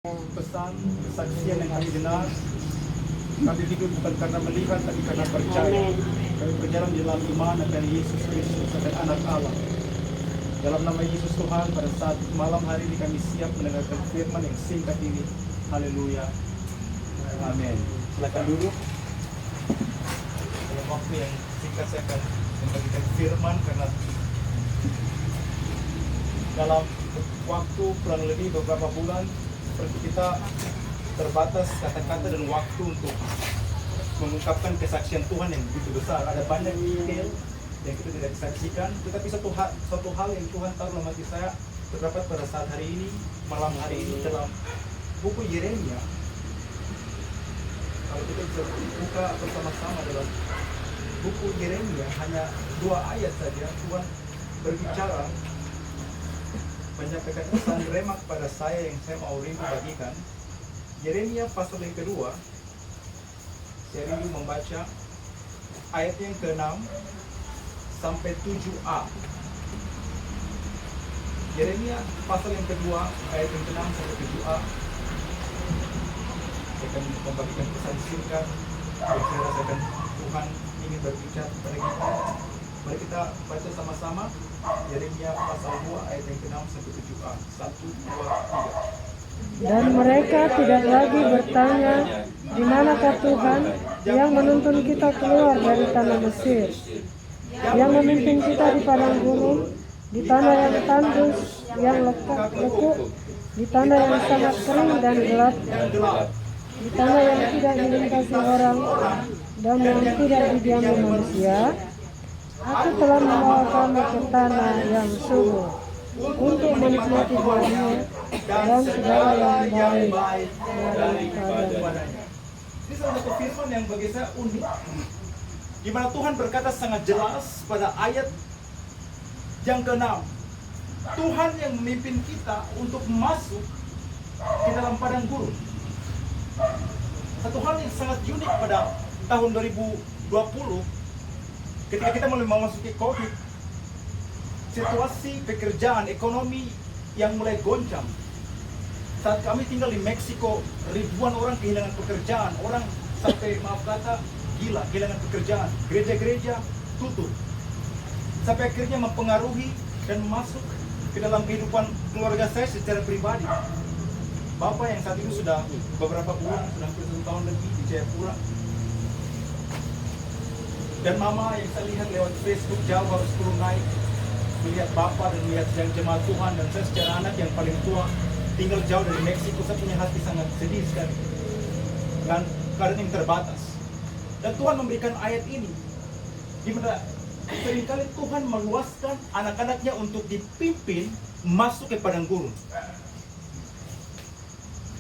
Pesan kesaksian yang kami dengar, kami hidup bukan karena melihat tapi karena percaya. Kami berjalan di dalam iman akan Yesus Kristus akan Anak Allah. Dalam nama Yesus Tuhan, pada saat malam hari ini kami siap mendengarkan firman yang singkat ini. Haleluya. Amin. Silakan duduk. Dalam waktu yang singkat saya akan membagikan firman karena dalam waktu kurang lebih beberapa bulan seperti kita terbatas kata-kata dan waktu untuk mengungkapkan kesaksian Tuhan yang begitu besar. Ada banyak detail yang kita tidak disaksikan, tetapi satu hal yang Tuhan taruh dalam hati saya terdapat pada saat hari ini, malam hari ini dalam buku Yeremia. Kalau kita bisa buka bersama-sama dalam buku Yeremia, hanya 2 ayat saja Tuhan berbicara, menyampaikan pesan remak pada saya yang saya mau rindu bagikan. Yeremia pasal yang kedua, saya rindu membaca ayat yang ke-6 sampai 7a. Yeremia pasal yang kedua, ayat yang ke-6 sampai 7a. Saya akan membagikan pesan singkat yang saya rasakan Tuhan ingin berbicara kepada kita. Mari kita baca sama-sama Yeremia pasal 2 ayat yang ke-6 sampai 7a. 1, 2, 3. Dan mereka tidak lagi bertanya, di manakah Tuhan yang menuntun kita keluar dari tanah Mesir, yang memimpin kita di padang gurun, di tanah yang tandus, yang lekuk, di tanah yang sangat kering dan gelap, di tanah yang tidak dilintasi orang dan yang tidak didiami manusia. Aku telah membawa kamu ke tanah yang subur untuk menikmati buahnya dan segala yang baik daripadanya. Ini salah satu firman yang bagi saya unik, di mana Tuhan berkata sangat jelas pada ayat yang ke-6. Tuhan yang memimpin kita untuk masuk ke dalam padang gurun. Satu hal yang sangat unik pada tahun 2020, ketika kita mulai memasuki COVID, situasi pekerjaan ekonomi yang mulai goncang. Saat kami tinggal di Meksiko, ribuan orang kehilangan pekerjaan, orang sampai maaf kata gila, kehilangan pekerjaan. Gereja-gereja tutup, sampai akhirnya mempengaruhi dan masuk ke dalam kehidupan keluarga saya secara pribadi. Bapak yang saat itu sudah beberapa bulan, sudah hampir 1 tahun lebih di Jayapura, dan mama yang saya lihat lewat Facebook jauh harus turun naik melihat bapak dan melihat sedang jemaat Tuhan, dan saya secara anak yang paling tua tinggal jauh dari Meksiko, saya punya hati sangat sedih sekali dan keadaan yang terbatas. Dan Tuhan memberikan ayat ini di mana seringkali Tuhan meluaskan anak-anaknya untuk dipimpin masuk ke padang gurun.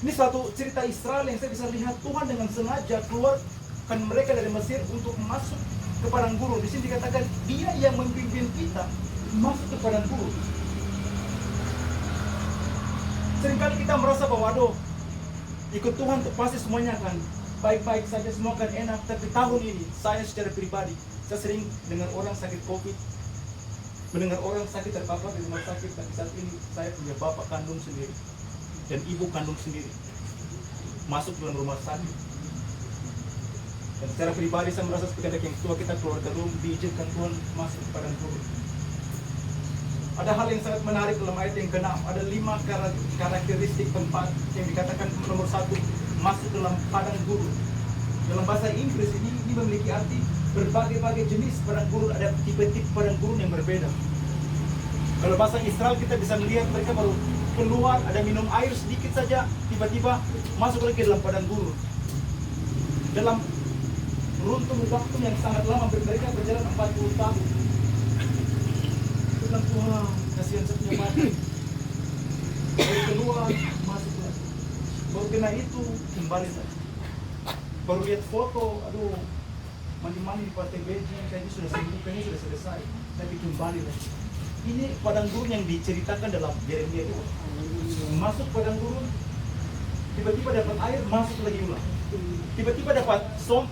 Ini suatu cerita Israel yang saya bisa lihat Tuhan dengan sengaja keluarkan mereka dari Mesir untuk masuk ke padang gurun. Di sini dikatakan Dia yang memimpin kita masuk ke padang gurun. Seringkali kita merasa bahwa aduh, ikut Tuhan tuh pasti semuanya akan baik-baik saja, semua akan enak. Tapi tahun ini saya secara pribadi, saya sering dengar orang sakit COVID, mendengar orang sakit terpapar di rumah sakit. Tapi saat ini saya punya bapak kandung sendiri dan ibu kandung sendiri masuk dalam rumah sakit. Dan secara pribadi saya merasa seperti anak yang tua, kita keluar ke rumah, diizinkan Tuhan masuk ke padang gurun. Ada hal yang sangat menarik dalam ayat yang ke-6. Ada 5 karakteristik tempat yang dikatakan nomor 1, masuk dalam padang gurun. Dalam bahasa Inggris ini memiliki arti berbagai-bagai jenis padang gurun, ada tipe-tipe padang gurun yang berbeda. Kalau bahasa Israel kita bisa melihat mereka baru keluar, ada minum air sedikit saja, tiba-tiba masuk lagi dalam padang gurun. Dalam runtun waktu yang sangat lama, mereka berjalan 40 tahun. Tuhan, kasihan saya punya mati. Baru keluar, masuk lagi. Baru kena itu, kembali lagi. Baru lihat foto, aduh, mandi-mandi di pantai Beijing, kayaknya sudah sembuh, kayaknya sudah selesai. Tapi kembali lagi. Ini padang gurun yang diceritakan dalam Yeremia itu. Masuk padang gurun, tiba-tiba dapat air, masuk lagi ulang. Tiba-tiba dapat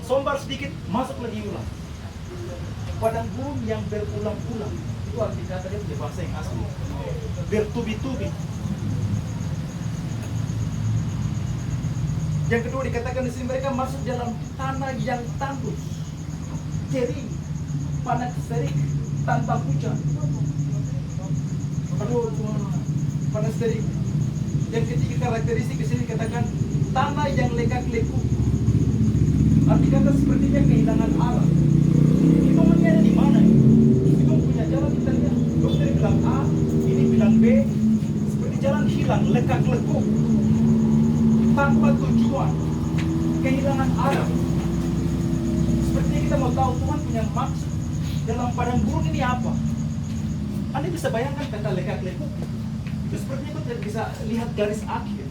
sombar sedikit, masuk lagi ulang. Padang gurun yang berulang-ulang. Itu arti kata dia punya bahasa yang asli. Bertubi-tubi. Yang kedua dikatakan di sini mereka masuk dalam tanah yang tandus, kering, panas terik, tanpa hujan. Aduh Tuhan, panas terik. Yang ketiga karakteristik di sini dikatakan tanah yang lekak-lekuk. Arti kata sepertinya kehilangan arah. Itu ini ada di mana? Itu punya jalan kita lihat. Dokter bilang A, ini bilang B. Seperti jalan hilang, lekak-lekuk, tanpa tujuan, kehilangan arah. Sepertinya kita mau tahu Tuhan punya maksud dalam padang gurun ini apa. Anda bisa bayangkan kata lekak-lekuk. Itu sepertinya kita tidak bisa lihat garis akhir.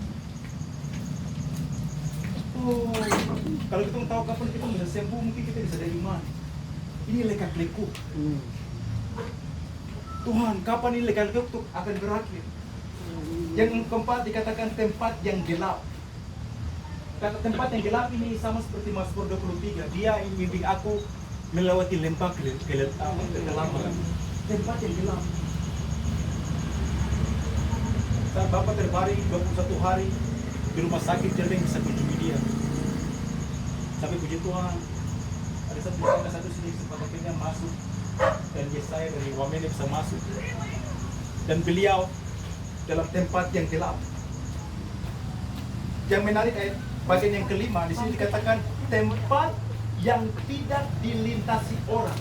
Oh, kalau kita mau tahu kapan kita bisa sembuh, mungkin kita bisa dari mana. Ini lekak-lekuk. Tuhan, kapan ini lekak-lekuk akan berakhir? Yang keempat dikatakan tempat yang gelap. Kata tempat yang gelap ini sama seperti Mazmur 23. Dia membimbing aku melewati lembah kegelapan. Tempat yang gelap. Saat Bapak terbaring 21 hari di rumah sakit, jadi bisa kunjungi dia. Sampai puji Tuhan, ada satu sini sempat akhirnya masuk, dan Yesaya dari Wamene bisa masuk. Dan beliau dalam tempat yang gelap. Yang menarik ayat bagian yang kelima, di sini dikatakan tempat yang tidak dilintasi orang.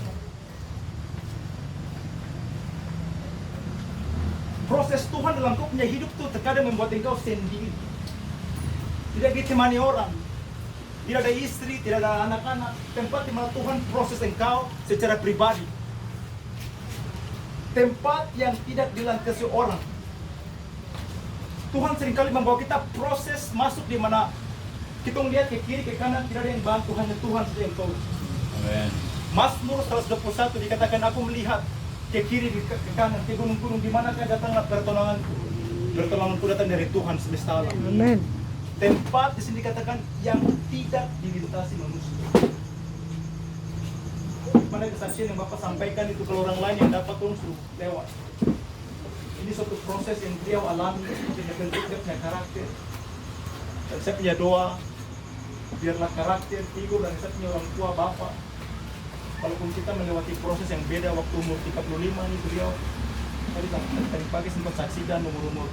Proses Tuhan dalam kau punya hidup tuh terkadang membuat engkau sendiri. Tidak ditemani orang. Tidak ada istri, tidak ada anak-anak. Tempat di mana Tuhan proses engkau secara pribadi. Tempat yang tidak dilintasi orang. Tuhan seringkali membawa kita proses masuk di mana kita melihat ke kiri, ke kanan, tidak ada yang bantu, hanya Tuhan saja yang tahu. Amen. Mazmur 121 dikatakan aku melihat ke kiri, ke kanan, ke gunung-gunung, di manakah datanglah pertolonganku. Pertolonganku datang dari Tuhan semesta alam. Amen. Tempat di sini dikatakan yang tidak dilintasi manusia. Mana kesaksian yang Bapak sampaikan itu kalau orang lain yang dapat Tuhan suruh lewat. Ini suatu proses yang beliau alami, dia bentuk dia punya karakter. Dan saya punya doa, biarlah karakter, figur, dan saya punya orang tua, Bapak. Walaupun kita melewati proses yang beda waktu umur 35 ini beliau tadi pagi sempat saksikan umur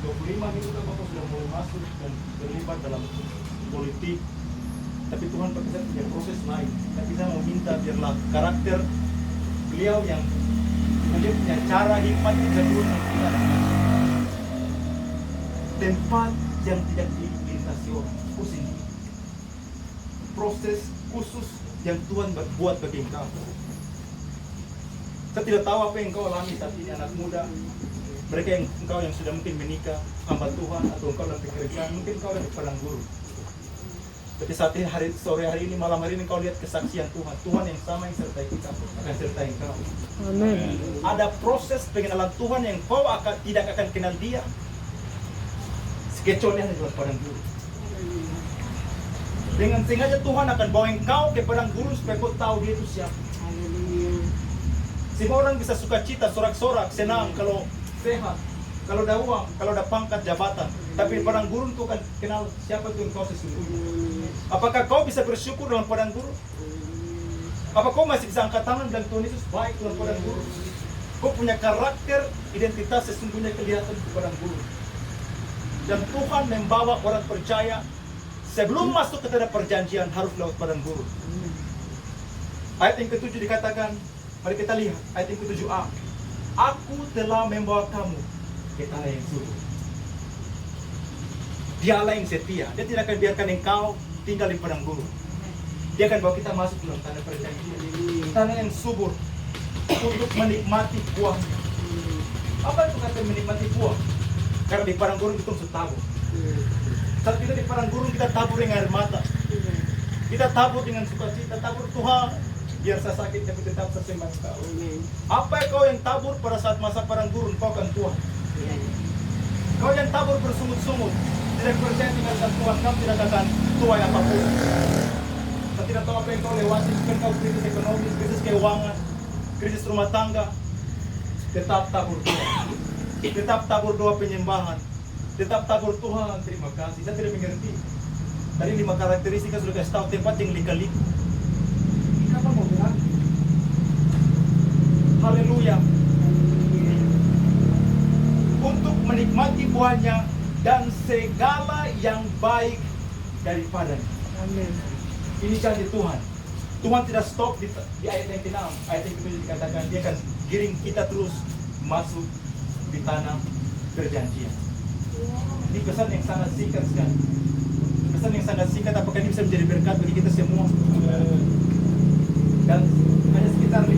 25 itu kan Bapak sudah mulai masuk dan terlibat dalam politik. Tapi Tuhan pakai saya punya proses lain. Tapi saya mau minta biarlah karakter beliau yang dia punya cara hikmat bisa diurus kita. Tempat yang tidak dilintasi orang, pusing. Proses khusus yang Tuhan buat bagi engkau. Saya tidak tahu apa yang engkau alami saat ini, anak muda. Mereka yang engkau yang sudah mungkin menikah, hamba Tuhan, atau engkau dalam pekerjaan, mungkin engkau ada di padang gurun. Tapi saat ini, sore hari ini, malam hari ini engkau lihat kesaksian Tuhan. Tuhan yang sama yang sertai kita, akan sertai engkau. Amen. Ada proses pengenalan Tuhan yang kau tidak akan kenal dia. Kecuali hanya dalam padang gurun. Dengan sengaja Tuhan akan bawa engkau ke padang gurun supaya kau tahu dia itu siapa. Semua orang bisa suka cita, sorak-sorak, senang kalau sehat, kalau ada uang, kalau ada pangkat, jabatan. Tapi padang gurun tu akan kenal siapa itu engkau sesungguhnya. Apakah kau bisa bersyukur dalam padang gurun? Apa kau masih bisa angkat tangan dan Tuhan Yesus baik dalam padang gurun? Kau punya karakter, identitas sesungguhnya kelihatan di padang gurun. Dan Tuhan membawa orang percaya sebelum masuk ke tanah perjanjian harus lewat padang gurun. Ayat yang ke-7 dikatakan, mari kita lihat ayat yang ke-7a. Aku telah membawa kamu ke tanah yang subur. Dialah yang setia. Dia tidak akan biarkan engkau tinggal di padang gurun. Dia akan bawa kita masuk dalam tanah perjanjian. Tanah yang subur untuk menikmati buahnya. Apa itu kata menikmati buah? Karena di padang gurun kita harus tabur. Saat kita di padang gurun kita tabur dengan air mata. Kita tabur dengan sukacita, tabur Tuhan. Biar saya sakit tapi tetap saya sembah Engkau. Apa kau yang tabur pada saat masa padang gurun, kau akan Tuhan. Kau yang tabur bersungut-sungut, tidak percaya dengan Tuhan, kamu tidak akan tuai apapun. Kau tidak tahu apa yang kau lewati, mungkin kau krisis ekonomi, krisis keuangan, krisis rumah tangga. Tetap tabur Tuhan. Tetap tabur doa penyembahan. Tetap tabur Tuhan, terima kasih. Saya tidak mengerti. Tadi 5 karakteristik sudah kasih tahu, tempat yang lika-liku. Kenapa mau bilang? Haleluya. Untuk menikmati buahnya dan segala yang baik daripadanya. Amin. Ini janji Tuhan. Tuhan tidak stop di ayat yang ke-6. Ayat yang ke-7 dikatakan dia akan giring kita terus masuk di tanah perjanjian. Ini pesan yang sangat singkat sekali. Pesan yang sangat singkat, apakah ini bisa menjadi berkat bagi kita semua? Dan hanya sekitar 5